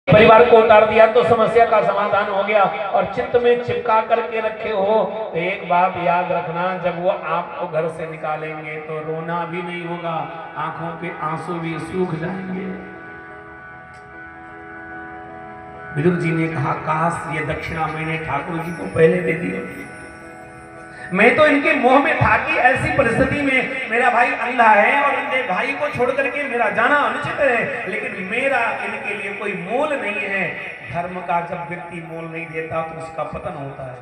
परिवार को उतार दिया तो समस्या का समाधान हो गया, और चित्त में चिपका करके रखे हो तो एक बात याद रखना, जब वो आपको घर से निकालेंगे तो रोना भी नहीं होगा, आंखों के आंसू भी सूख जाएंगे। विदुर जी ने कहा, काश ये दक्षिणा मैंने ठाकुर जी को पहले दे दी होती। मैं तो इनके मोह में था कि ऐसी परिस्थिति में मेरा भाई अंधा है और इनके भाई को छोड़ करके मेरा जाना अनुचित है, लेकिन मेरा इनके लिए कोई मोल नहीं है। धर्म का जब व्यक्ति मोल नहीं देता तो उसका पतन होता है।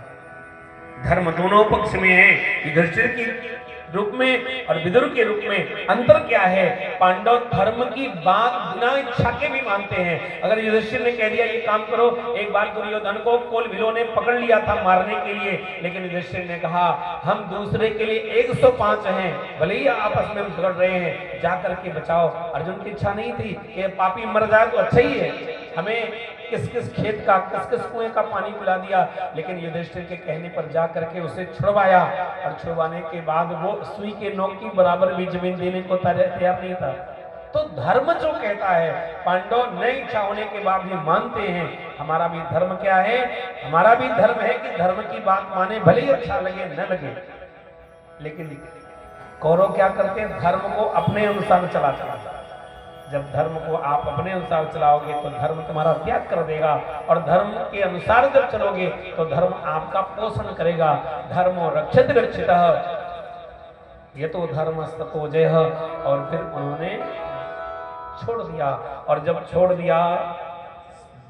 धर्म दोनों पक्ष में है, युधिष्ठिर के रूप में और विदुर के रूप में अंतर क्या है? पांडव धर्म की बात बिना इच्छा के भी मानते हैं। अगर युधिष्ठिर ने कह दिया ये काम करो, एक बार दुर्योधन को कोल भीलों ने पकड़ लिया था मारने के लिए, लेकिन युधिष्ठिर ने कहा हम दूसरे के लिए 105 हैं, भले ही आपस में हम झगड़ रहे हैं, जाकर के बचाओ। अर्जुन की इच्छा नहीं थी कि पापी मर जाए तो अच्छा ही है, हमें किस किस खेत का किस किस कुएं का पानी पिला दिया, लेकिन युधिष्ठिर के कहने पर जा करके उसे छुड़वाया, और छुड़वाने के बाद वो सुई के नोक की बराबर भी जमीन देने को तैयार नहीं था। तो धर्म जो कहता है, पांडव न इच्छा होने के बाद भी मानते हैं। हमारा भी धर्म क्या है? हमारा भी धर्म है कि धर्म की बात माने, भले ही अच्छा लगे न लगे। लेकिन कौरव क्या करते हैं? धर्म को अपने अनुसार चलाते हैं। जब धर्म को आप अपने अनुसार चलाओगे तो धर्म तुम्हारा त्याग कर देगा, और धर्म के अनुसार जब चलोगे तो धर्म आपका पोषण करेगा। धर्म रक्षित रक्षितः ये तो धर्मस्ततो जयः। और फिर उन्होंने छोड़ दिया, और जब छोड़ दिया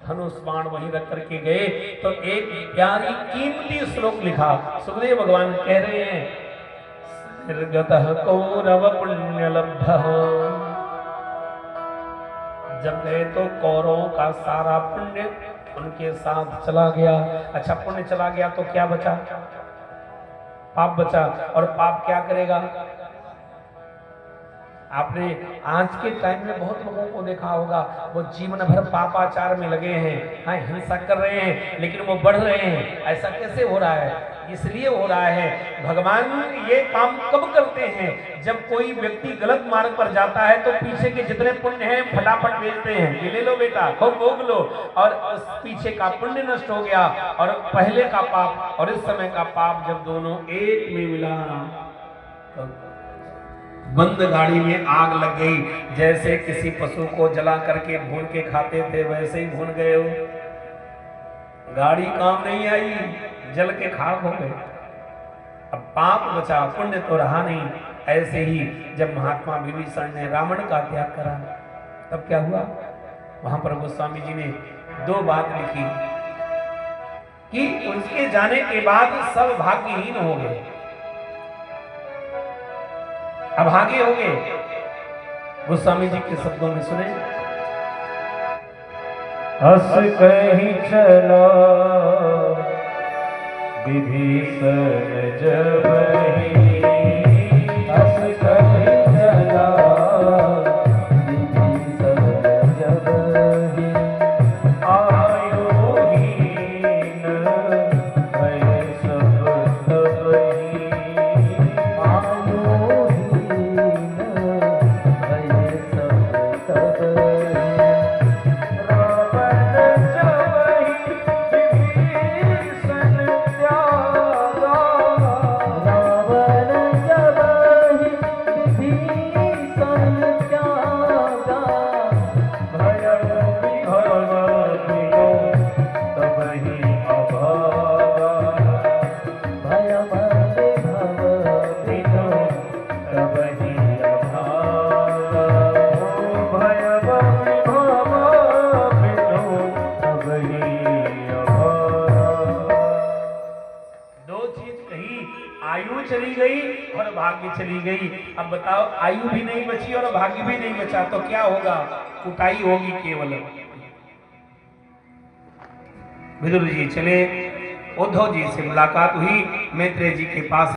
धनुष बाण वहीं रख करके गए तो एक प्यारी कीमती श्लोक लिखा। सुखदेव भगवान कह रहे हैं, निर्गतः कौरव पुण्य लब्धः। जब गए तो कौरवों का सारा पुण्य उनके साथ चला गया। अच्छा, पुण्य चला गया तो क्या बचा? पाप बचा। और पाप क्या करेगा? आपने आज के टाइम में बहुत लोगों को देखा होगा, वो जीवन भर पापाचार में लगे हैं, हाँ हिंसा कर रहे हैं, लेकिन वो बढ़ रहे हैं। ऐसा कैसे हो रहा है? इसलिए हो रहा है, भगवान ये काम कब करते हैं? जब कोई व्यक्ति गलत मार्ग पर जाता है तो पीछे के जितने पुण्य हैं फटाफट भेजते हैं, ये ले लो बेटा, खूब भोग लो, और उस पीछे का पुण्य नष्ट हो गया, और पहले का पाप और इस समय का पाप जब दोनों एक में मिला तो बंद गाड़ी में आग लग गई। जैसे किसी पशु को जला करके भून के खाते थे, वैसे ही भून गए हो। गाड़ी काम नहीं आई, जल के खाक हो गए। अब पाप बचा, पुण्य तो रहा नहीं। ऐसे ही जब महात्मा विभीषण ने रावण का त्याग करा तब क्या हुआ? वहां पर गोस्वामी जी ने दो बात लिखी कि उसके जाने के बाद सब भाग्यहीन हो गए, अभागे हो गए। गोस्वामी जी के शब्दों में सुने, हस कहीं चला विभीषण जब ही, हस कहीं चला विभीषण जब ही, आयुहीन भय सब तब ही, आयुहीन भय सब तब ही। आयु चली गई और भाग्य चली गई। अब बताओ, आयु भी नहीं बची और भाग्य भी नहीं बचा तो क्या होगा? कुटाई होगी केवल। विदुर जी चले, उद्धव जी से मुलाकात हुई, मैत्रेय जी के पास